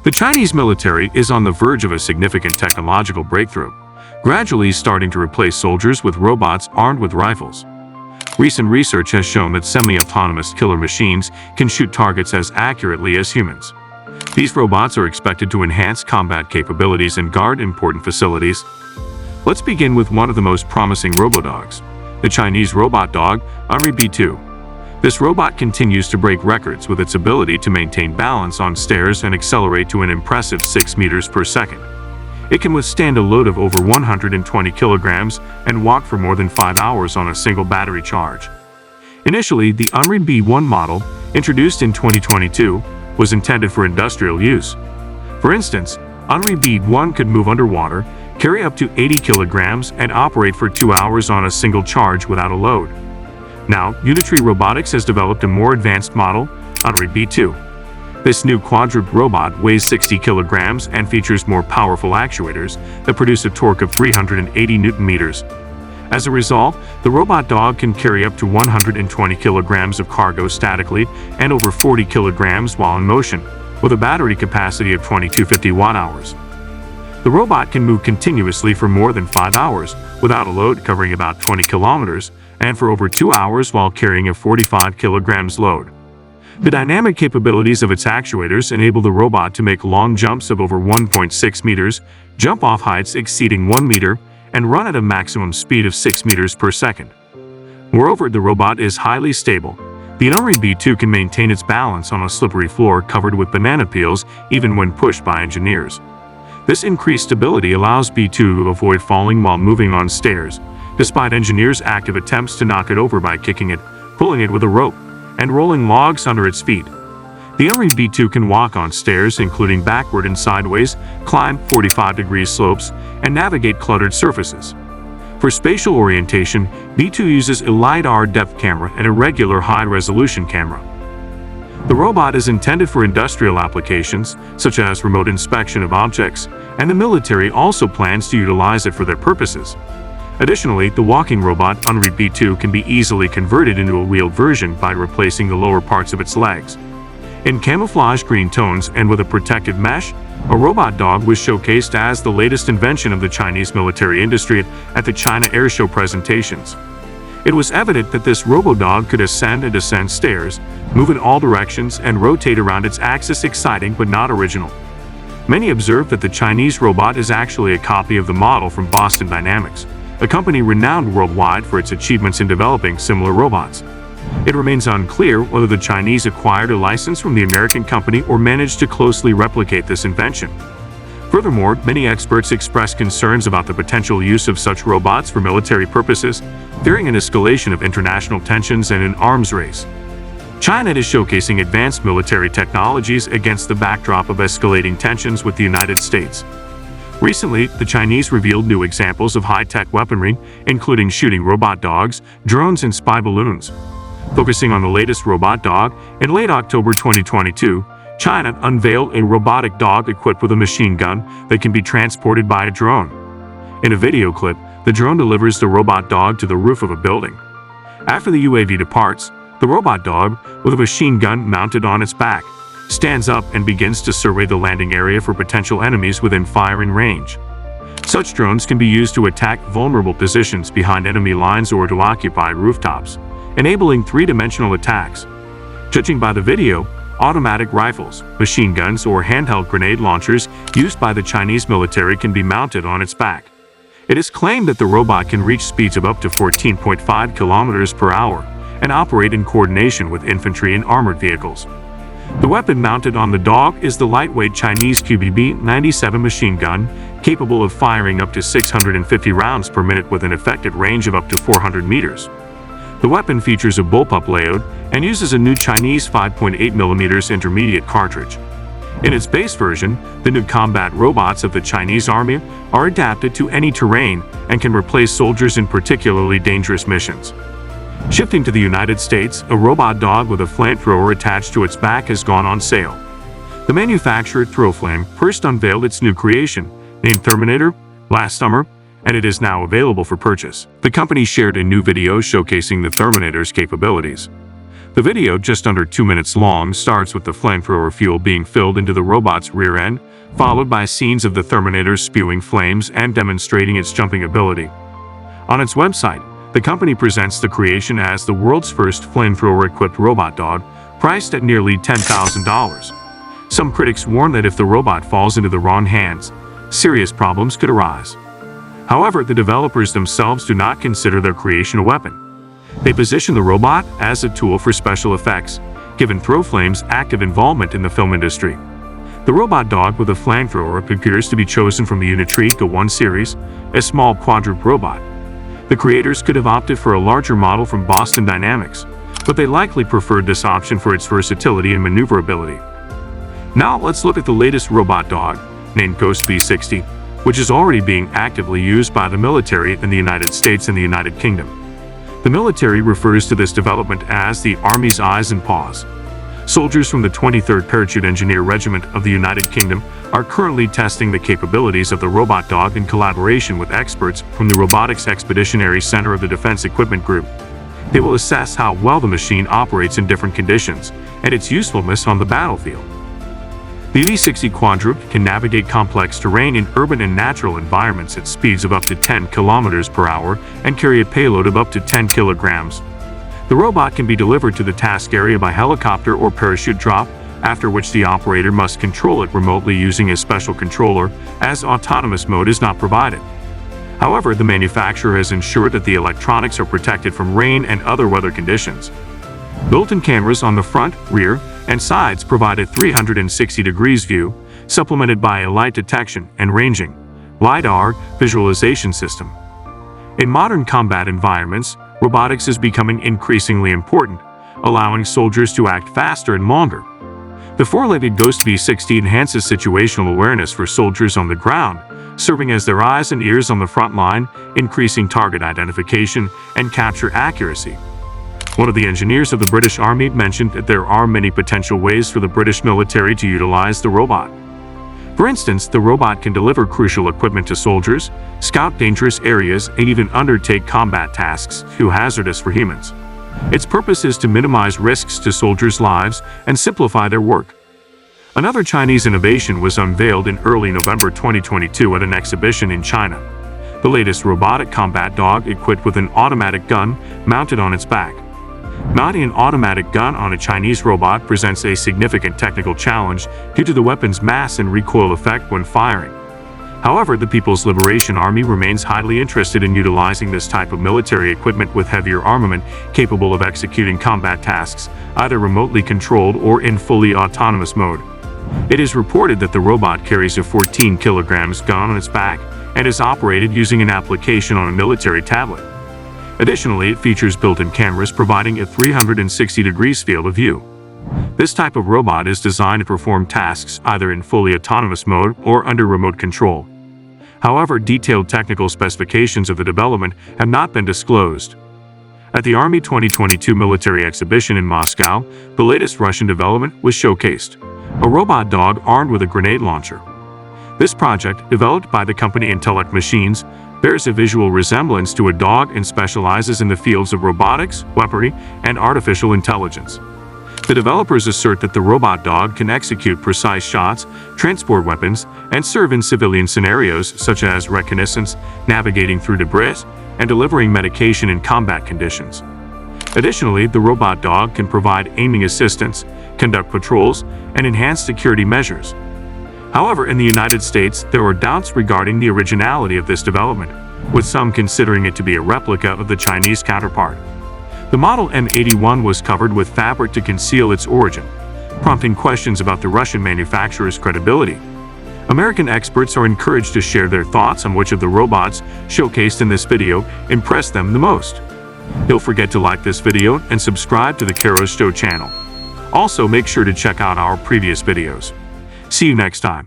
The Chinese military is on the verge of a significant technological breakthrough, gradually starting to replace soldiers with robots armed with rifles. Recent research has shown that semi-autonomous killer machines can shoot targets as accurately as humans. These robots are expected to enhance combat capabilities and guard important facilities. Let's begin with one of the most promising Robo-Dogs, the Chinese robot dog, ARB2. This robot continues to break records with its ability to maintain balance on stairs and accelerate to an impressive 6 meters per second. It can withstand a load of over 120 kilograms and walk for more than 5 hours on a single battery charge. Initially, the ARB1 model, introduced in 2022, was intended for industrial use. For instance, ARB1 could move underwater, carry up to 80 kilograms, and operate for 2 hours on a single charge without a load. Now, Unitary Robotics has developed a more advanced model, ARB2. This new quadruped robot weighs 60 kilograms and features more powerful actuators that produce a torque of 380 Newton-meters. As a result, the robot dog can carry up to 120 kilograms of cargo statically and over 40 kilograms while in motion, with a battery capacity of 2250 watt-hours. The robot can move continuously for more than 5 hours without a load, covering about 20 kilometers, and for over 2 hours while carrying a 45 kilograms load. The dynamic capabilities of its actuators enable the robot to make long jumps of over 1.6 meters, jump off heights exceeding 1 meter, and run at a maximum speed of 6 meters per second. Moreover, the robot is highly stable. The ARB2 can maintain its balance on a slippery floor covered with banana peels even when pushed by engineers. This increased stability allows B2 to avoid falling while moving on stairs, despite engineers' active attempts to knock it over by kicking it, pulling it with a rope, and rolling logs under its feet. The ARB2 can walk on stairs, including backward and sideways, climb 45-degree slopes, and navigate cluttered surfaces. For spatial orientation, B2 uses a LiDAR depth camera and a regular high-resolution camera. The robot is intended for industrial applications, such as remote inspection of objects, and the military also plans to utilize it for their purposes. Additionally, the walking robot ARB2 can be easily converted into a wheeled version by replacing the lower parts of its legs. In camouflage green tones and with a protective mesh, a robot dog was showcased as the latest invention of the Chinese military industry at the China Air Show presentations. It was evident that this robo-dog could ascend and descend stairs, move in all directions, and rotate around its axis, exciting but not original. Many observed that the Chinese robot is actually a copy of the model from Boston Dynamics, a company renowned worldwide for its achievements in developing similar robots. It remains unclear whether the Chinese acquired a license from the American company or managed to closely replicate this invention. Furthermore, many experts express concerns about the potential use of such robots for military purposes, fearing an escalation of international tensions and an arms race. China is showcasing advanced military technologies against the backdrop of escalating tensions with the United States. Recently, the Chinese revealed new examples of high-tech weaponry, including shooting robot dogs, drones, and spy balloons. Focusing on the latest robot dog, in late October 2022, China unveiled a robotic dog equipped with a machine gun that can be transported by a drone. In a video clip, the drone delivers the robot dog to the roof of a building. After the UAV departs, the robot dog, with a machine gun mounted on its back, stands up and begins to survey the landing area for potential enemies within firing range. Such drones can be used to attack vulnerable positions behind enemy lines or to occupy rooftops, enabling three-dimensional attacks. Judging by the video, automatic rifles, machine guns, or handheld grenade launchers used by the Chinese military can be mounted on its back. It is claimed that the robot can reach speeds of up to 14.5 kilometers per hour and operate in coordination with infantry and armored vehicles. The weapon mounted on the dog is the lightweight Chinese QBB-97 machine gun, capable of firing up to 650 rounds per minute with an effective range of up to 400 meters. The weapon features a bullpup layout and uses a new Chinese 5.8mm intermediate cartridge. In its base version, the new combat robots of the Chinese Army are adapted to any terrain and can replace soldiers in particularly dangerous missions. Shifting to the United States, a robot dog with a flamethrower attached to its back has gone on sale. The manufacturer Throwflame first unveiled its new creation, named Therminator, last summer, and it is now available for purchase. The company shared a new video showcasing the Therminator's capabilities. The video, just under 2 minutes long, starts with the flamethrower fuel being filled into the robot's rear end, followed by scenes of the Therminator spewing flames and demonstrating its jumping ability. On its website, the company presents the creation as the world's first flamethrower-equipped robot dog, priced at nearly $10,000. Some critics warn that if the robot falls into the wrong hands, serious problems could arise. However, the developers themselves do not consider their creation a weapon. They position the robot as a tool for special effects, given Throwflame's active involvement in the film industry. The robot dog with a flamethrower appears to be chosen from the Unitary Robotics series, a small quadruped robot. The creators could have opted for a larger model from Boston Dynamics, but they likely preferred this option for its versatility and maneuverability. Now let's look at the latest robot dog, named Ghost V60, which is already being actively used by the military in the United States and the United Kingdom. The military refers to this development as the Army's eyes and paws. Soldiers from the 23rd Parachute Engineer Regiment of the United Kingdom are currently testing the capabilities of the robot dog in collaboration with experts from the Robotics Expeditionary Center of the Defense Equipment Group. They will assess how well the machine operates in different conditions and its usefulness on the battlefield. The V60 quadruped can navigate complex terrain in urban and natural environments at speeds of up to 10 km per hour and carry a payload of up to 10 kilograms. The robot can be delivered to the task area by helicopter or parachute drop, after which the operator must control it remotely using a special controller, as autonomous mode is not provided. However, the manufacturer has ensured that the electronics are protected from rain and other weather conditions. Built-in cameras on the front, rear, and sides provide a 360 degrees view, supplemented by a light detection and ranging LiDAR visualization system. In modern combat environments, robotics is becoming increasingly important, allowing soldiers to act faster and longer. The four-legged Ghost V60 enhances situational awareness for soldiers on the ground, serving as their eyes and ears on the front line, increasing target identification and capture accuracy. One of the engineers of the British Army mentioned that there are many potential ways for the British military to utilize the robot. For instance, the robot can deliver crucial equipment to soldiers, scout dangerous areas, and even undertake combat tasks too hazardous for humans. Its purpose is to minimize risks to soldiers' lives and simplify their work. Another Chinese innovation was unveiled in early November 2022 at an exhibition in China. The latest robotic combat dog equipped with an automatic gun mounted on its back. Mounting an automatic gun on a Chinese robot presents a significant technical challenge due to the weapon's mass and recoil effect when firing. However, the People's Liberation Army remains highly interested in utilizing this type of military equipment with heavier armament capable of executing combat tasks, either remotely controlled or in fully autonomous mode. It is reported that the robot carries a 14 kilograms gun on its back and is operated using an application on a military tablet. Additionally, it features built-in cameras providing a 360 degrees field of view. This type of robot is designed to perform tasks either in fully autonomous mode or under remote control. However, detailed technical specifications of the development have not been disclosed. At the Army 2022 military exhibition in Moscow, the latest Russian development was showcased: a robot dog armed with a grenade launcher. This project, developed by the company Intelligent Machines, bears a visual resemblance to a dog and specializes in the fields of robotics, weaponry, and artificial intelligence. The developers assert that the robot dog can execute precise shots, transport weapons, and serve in civilian scenarios such as reconnaissance, navigating through debris, and delivering medication in combat conditions. Additionally, the robot dog can provide aiming assistance, conduct patrols, and enhance security measures. However, in the United States, there are doubts regarding the originality of this development, with some considering it to be a replica of the Chinese counterpart. The model M81 was covered with fabric to conceal its origin, prompting questions about the Russian manufacturer's credibility. American experts are encouraged to share their thoughts on which of the robots showcased in this video impressed them the most. Don't forget to like this video and subscribe to the Keros Show channel. Also, make sure to check out our previous videos. See you next time.